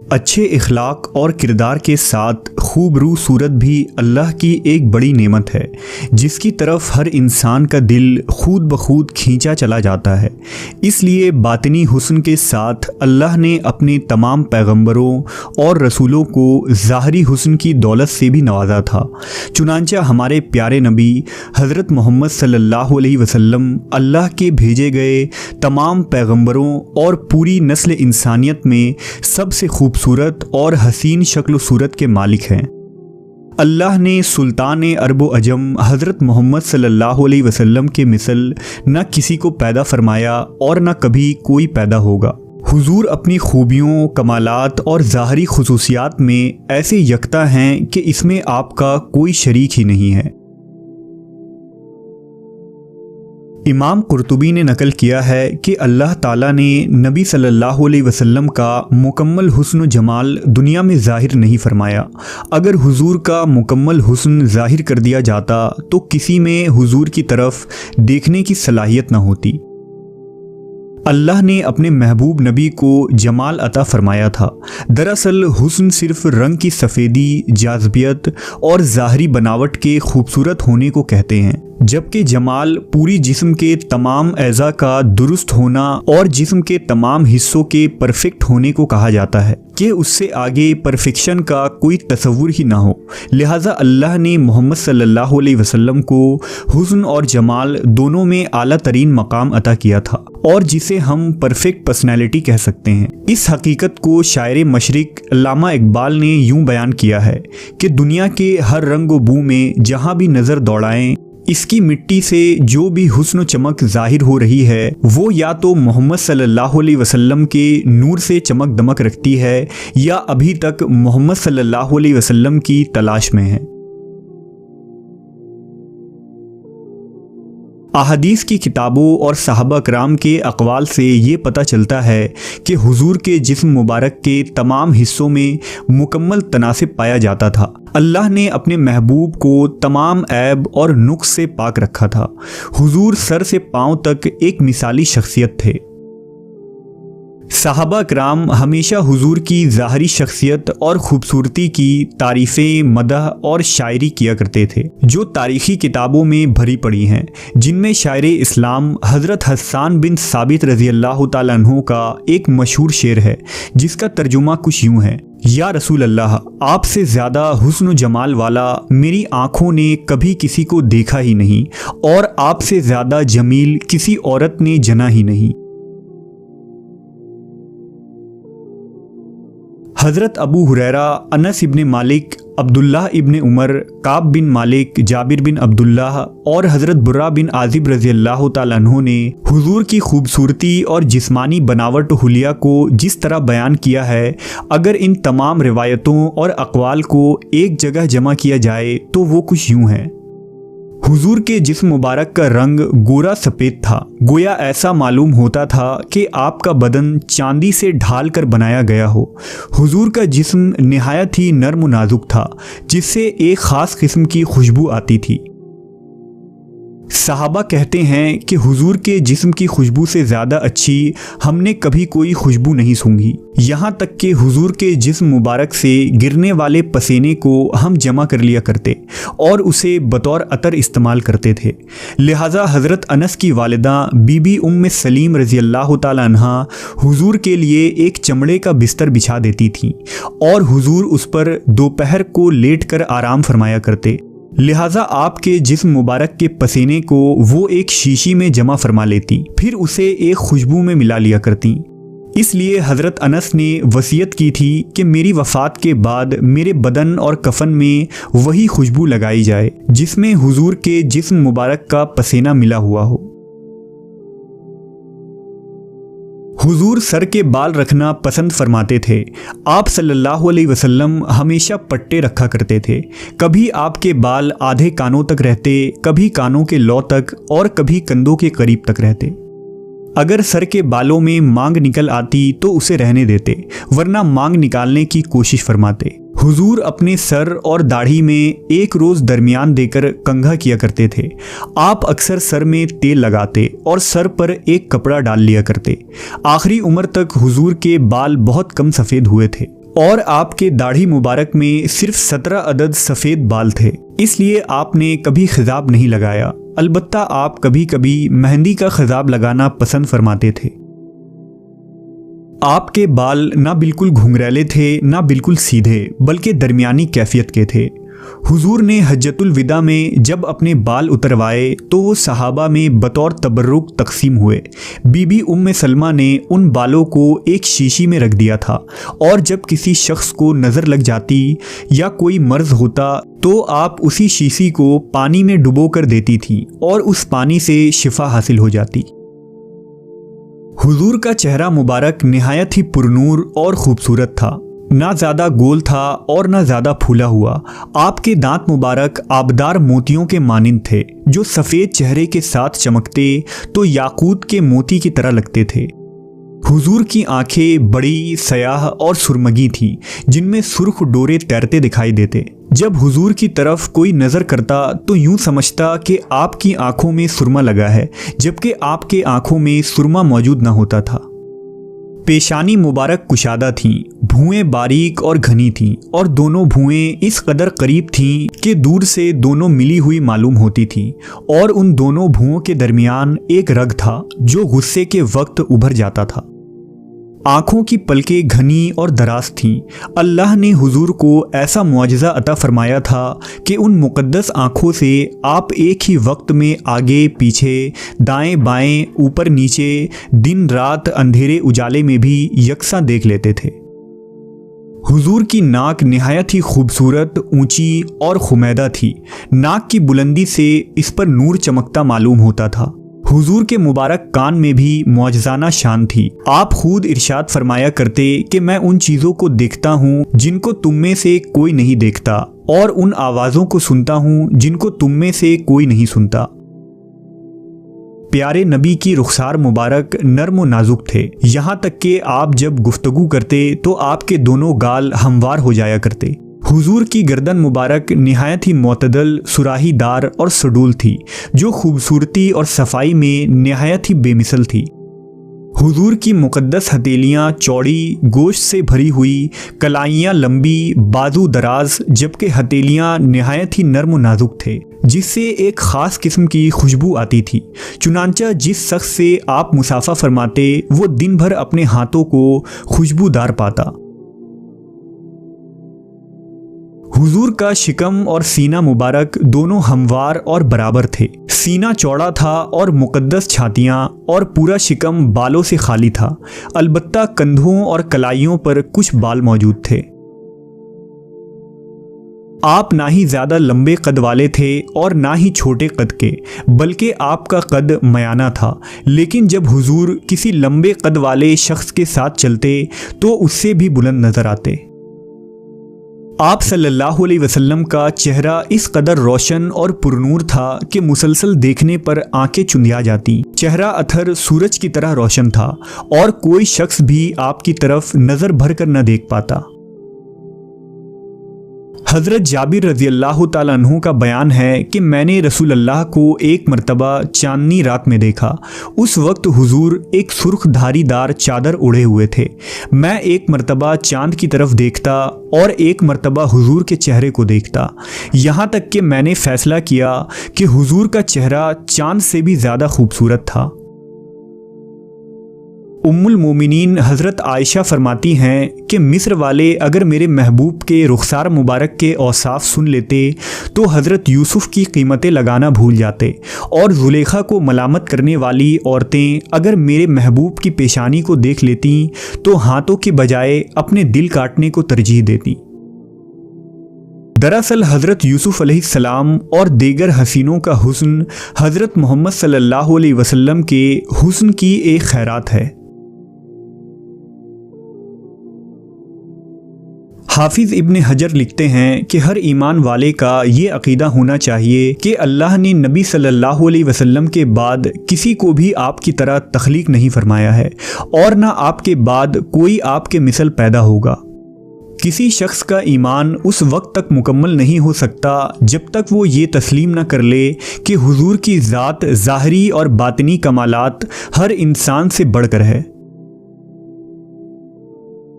اچھے اخلاق اور کردار کے ساتھ خوبرو صورت بھی اللہ کی ایک بڑی نعمت ہے جس کی طرف ہر انسان کا دل خود بخود کھینچا چلا جاتا ہے۔ اس لیے باطنی حسن کے ساتھ اللہ نے اپنے تمام پیغمبروں اور رسولوں کو ظاہری حسن کی دولت سے بھی نوازا تھا۔ چنانچہ ہمارے پیارے نبی حضرت محمد صلی اللہ علیہ وسلم اللہ کے بھیجے گئے تمام پیغمبروں اور پوری نسل انسانیت میں سب سے خوبصورت اور حسین شکل و صورت کے مالک ہیں۔ اللہ نے سلطان عرب و عجم حضرت محمد صلی اللہ علیہ وسلم کے مثل نہ کسی کو پیدا فرمایا اور نہ کبھی کوئی پیدا ہوگا۔ حضور اپنی خوبیوں، کمالات اور ظاہری خصوصیات میں ایسے یکتا ہیں کہ اس میں آپ کا کوئی شریک ہی نہیں ہے۔ امام قرطبی نے نقل کیا ہے کہ اللہ تعالیٰ نے نبی صلی اللہ علیہ وسلم کا مکمل حسن و جمال دنیا میں ظاہر نہیں فرمایا۔ اگر حضور کا مکمل حسن ظاہر کر دیا جاتا تو کسی میں حضور کی طرف دیکھنے کی صلاحیت نہ ہوتی۔ اللہ نے اپنے محبوب نبی کو جمال عطا فرمایا تھا۔ دراصل حسن صرف رنگ کی سفیدی، جاذبیت اور ظاہری بناوٹ کے خوبصورت ہونے کو کہتے ہیں، جبکہ جمال پوری جسم کے تمام اعضاء کا درست ہونا اور جسم کے تمام حصوں کے پرفیکٹ ہونے کو کہا جاتا ہے کہ اس سے آگے پرفیکشن کا کوئی تصور ہی نہ ہو۔ لہٰذا اللہ نے محمد صلی اللہ علیہ وسلم کو حسن اور جمال دونوں میں اعلیٰ ترین مقام عطا کیا تھا، اور جسے ہم پرفیکٹ پرسنالٹی کہہ سکتے ہیں۔ اس حقیقت کو شاعر مشرق علامہ اقبال نے یوں بیان کیا ہے کہ دنیا کے ہر رنگ و بو میں جہاں بھی نظر دوڑائیں، اس کی مٹی سے جو بھی حسن و چمک ظاہر ہو رہی ہے وہ یا تو محمد صلی اللہ علیہ وسلم کے نور سے چمک دمک رکھتی ہے یا ابھی تک محمد صلی اللہ علیہ وسلم کی تلاش میں ہے۔ احادیث کی کتابوں اور صحابہ کرام کے اقوال سے یہ پتہ چلتا ہے کہ حضور کے جسم مبارک کے تمام حصوں میں مکمل تناسب پایا جاتا تھا۔ اللہ نے اپنے محبوب کو تمام عیب اور نقص سے پاک رکھا تھا۔ حضور سر سے پاؤں تک ایک مثالی شخصیت تھے۔ صحابہ کرام ہمیشہ حضور کی ظاہری شخصیت اور خوبصورتی کی تعریفیں، مدح اور شاعری کیا کرتے تھے، جو تاریخی کتابوں میں بھری پڑی ہیں، جن میں شاعر اسلام حضرت حسان بن ثابت رضی اللہ تعالیٰ عنہ کا ایک مشہور شعر ہے جس کا ترجمہ کچھ یوں ہے: یا رسول اللہ، آپ سے زیادہ حسن و جمال والا میری آنکھوں نے کبھی کسی کو دیکھا ہی نہیں، اور آپ سے زیادہ جمیل کسی عورت نے جنا ہی نہیں۔ حضرت ابو ہریرہ، انس ابن مالک، عبداللہ ابن عمر، کعب بن مالک، جابر بن عبداللہ اور حضرت برا بن عازب رضی اللہ تعالیٰ عنہ نے حضور کی خوبصورتی اور جسمانی بناوٹ و حلیہ کو جس طرح بیان کیا ہے، اگر ان تمام روایتوں اور اقوال کو ایک جگہ جمع کیا جائے تو وہ کچھ یوں ہے: حضور کے جسم مبارک کا رنگ گورا سفید تھا، گویا ایسا معلوم ہوتا تھا کہ آپ کا بدن چاندی سے ڈھال کر بنایا گیا ہو۔ حضور کا جسم نہایت ہی نرم و نازک تھا، جس سے ایک خاص قسم کی خوشبو آتی تھی۔ صحابہ کہتے ہیں کہ حضور کے جسم کی خوشبو سے زیادہ اچھی ہم نے کبھی کوئی خوشبو نہیں سونگھی، یہاں تک کہ حضور کے جسم مبارک سے گرنے والے پسینے کو ہم جمع کر لیا کرتے اور اسے بطور عطر استعمال کرتے تھے۔ لہٰذا حضرت انس کی والدہ بی بی ام سلیم رضی اللہ تعالیٰ عنہا حضور کے لیے ایک چمڑے کا بستر بچھا دیتی تھیں اور حضور اس پر دوپہر کو لیٹ کر آرام فرمایا کرتے۔ لہٰذا آپ کے جسم مبارک کے پسینے کو وہ ایک شیشی میں جمع فرما لیتی، پھر اسے ایک خوشبو میں ملا لیا کرتی۔ اس لیے حضرت انس نے وصیت کی تھی کہ میری وفات کے بعد میرے بدن اور کفن میں وہی خوشبو لگائی جائے جس میں حضور کے جسم مبارک کا پسینہ ملا ہوا ہو۔ حضور سر کے بال رکھنا پسند فرماتے تھے۔ آپ صلی اللہ علیہ وسلم ہمیشہ پٹے رکھا کرتے تھے۔ کبھی آپ کے بال آدھے کانوں تک رہتے، کبھی کانوں کے لو تک اور کبھی کندھوں کے قریب تک رہتے۔ اگر سر کے بالوں میں مانگ نکل آتی تو اسے رہنے دیتے، ورنہ مانگ نکالنے کی کوشش فرماتے۔ حضور اپنے سر اور داڑھی میں ایک روز درمیان دے کر کنگھا کیا کرتے تھے۔ آپ اکثر سر میں تیل لگاتے اور سر پر ایک کپڑا ڈال لیا کرتے۔ آخری عمر تک حضور کے بال بہت کم سفید ہوئے تھے اور آپ کے داڑھی مبارک میں صرف 17 عدد سفید بال تھے، اس لیے آپ نے کبھی خضاب نہیں لگایا، البتہ آپ کبھی کبھی مہندی کا خضاب لگانا پسند فرماتے تھے۔ آپ کے بال نہ بالکل گھنگریلے تھے نہ بالکل سیدھے، بلکہ درمیانی کیفیت کے تھے۔ حضور نے حجۃ الوداع میں جب اپنے بال اتروائے تو وہ صحابہ میں بطور تبرک تقسیم ہوئے۔ بی بی ام سلمہ نے ان بالوں کو ایک شیشی میں رکھ دیا تھا، اور جب کسی شخص کو نظر لگ جاتی یا کوئی مرض ہوتا تو آپ اسی شیشی کو پانی میں ڈبو کر دیتی تھیں اور اس پانی سے شفا حاصل ہو جاتی۔ حضور کا چہرہ مبارک نہایت ہی پرنور اور خوبصورت تھا، نہ زیادہ گول تھا اور نہ زیادہ پھولا ہوا۔ آپ کے دانت مبارک آبدار موتیوں کے مانند تھے، جو سفید چہرے کے ساتھ چمکتے تو یاقوت کے موتی کی طرح لگتے تھے۔ حضور کی آنکھیں بڑی، سیاہ اور سرمگی تھیں، جن میں سرخ ڈورے تیرتے دکھائی دیتے۔ جب حضور کی طرف کوئی نظر کرتا تو یوں سمجھتا کہ آپ کی آنکھوں میں سرما لگا ہے، جبکہ آپ کے آنکھوں میں سرما موجود نہ ہوتا تھا۔ پیشانی مبارک کشادہ تھیں، بھویں باریک اور گھنی تھیں، اور دونوں بھویں اس قدر قریب تھیں کہ دور سے دونوں ملی ہوئی معلوم ہوتی تھیں، اور ان دونوں بھوؤں کے درمیان ایک رگ تھا جو غصے کے وقت ابھر جاتا تھا۔ آنکھوں کی پلکیں گھنی اور دراز تھیں۔ اللہ نے حضور کو ایسا معجزہ عطا فرمایا تھا کہ ان مقدس آنکھوں سے آپ ایک ہی وقت میں آگے پیچھے، دائیں بائیں، اوپر نیچے، دن رات، اندھیرے اجالے میں بھی یکساں دیکھ لیتے تھے۔ حضور کی ناک نہایت ہی خوبصورت، اونچی اور خمیدہ تھی۔ ناک کی بلندی سے اس پر نور چمکتا معلوم ہوتا تھا۔ حضور کے مبارک کان میں بھی معجزانہ شان تھی۔ آپ خود ارشاد فرمایا کرتے کہ میں ان چیزوں کو دیکھتا ہوں جن کو تم میں سے کوئی نہیں دیکھتا، اور ان آوازوں کو سنتا ہوں جن کو تم میں سے کوئی نہیں سنتا۔ پیارے نبی کی رخسار مبارک نرم و نازک تھے، یہاں تک کہ آپ جب گفتگو کرتے تو آپ کے دونوں گال ہموار ہو جایا کرتے۔ حضور کی گردن مبارک نہایت ہی معتدل، سراہی دار اور سڈول تھی، جو خوبصورتی اور صفائی میں نہایت ہی بے مثل تھی۔ حضور کی مقدس ہتھیلیاں چوڑی، گوشت سے بھری ہوئی، کلائیاں لمبی، بازو دراز، جبکہ ہتھیلیاں نہایت ہی نرم و نازک تھے، جس سے ایک خاص قسم کی خوشبو آتی تھی۔ چنانچہ جس شخص سے آپ مصافحہ فرماتے وہ دن بھر اپنے ہاتھوں کو خوشبودار پاتا۔ حضور کا شکم اور سینہ مبارک دونوں ہموار اور برابر تھے۔ سینہ چوڑا تھا اور مقدس چھاتیاں اور پورا شکم بالوں سے خالی تھا، البتہ کندھوں اور کلائیوں پر کچھ بال موجود تھے۔ آپ نہ ہی زیادہ لمبے قد والے تھے اور نہ ہی چھوٹے قد کے، بلکہ آپ کا قد میانہ تھا، لیکن جب حضور کسی لمبے قد والے شخص کے ساتھ چلتے تو اس سے بھی بلند نظر آتے۔ آپ صلی اللہ علیہ وسلم کا چہرہ اس قدر روشن اور پرنور تھا کہ مسلسل دیکھنے پر آنکھیں چندیا جاتی۔ چہرہ اتھر سورج کی طرح روشن تھا، اور کوئی شخص بھی آپ کی طرف نظر بھر کر نہ دیکھ پاتا۔ حضرت جابر رضی اللہ تعالیٰ عنہ کا بیان ہے کہ میں نے رسول اللہ کو ایک مرتبہ چاندنی رات میں دیکھا۔ اس وقت حضور ایک سرخ دھاری دار چادر اڑے ہوئے تھے۔ میں ایک مرتبہ چاند کی طرف دیکھتا اور ایک مرتبہ حضور کے چہرے کو دیکھتا، یہاں تک کہ میں نے فیصلہ کیا کہ حضور کا چہرہ چاند سے بھی زیادہ خوبصورت تھا۔ ام المومنین حضرت عائشہ فرماتی ہیں کہ مصر والے اگر میرے محبوب کے رخسار مبارک کے اوصاف سن لیتے تو حضرت یوسف کی قیمتیں لگانا بھول جاتے، اور زلیخا کو ملامت کرنے والی عورتیں اگر میرے محبوب کی پیشانی کو دیکھ لیتیں تو ہاتھوں کے بجائے اپنے دل کاٹنے کو ترجیح دیتیں۔ دراصل حضرت یوسف علیہ السلام اور دیگر حسینوں کا حسن حضرت محمد صلی اللہ علیہ وسلم کے حسن کی ایک خیرات ہے۔ حافظ ابن حجر لکھتے ہیں کہ ہر ایمان والے کا یہ عقیدہ ہونا چاہیے کہ اللہ نے نبی صلی اللہ علیہ وسلم کے بعد کسی کو بھی آپ کی طرح تخلیق نہیں فرمایا ہے، اور نہ آپ کے بعد کوئی آپ کے مثل پیدا ہوگا۔ کسی شخص کا ایمان اس وقت تک مکمل نہیں ہو سکتا جب تک وہ یہ تسلیم نہ کر لے کہ حضور کی ذات ظاہری اور باطنی کمالات ہر انسان سے بڑھ کر ہے۔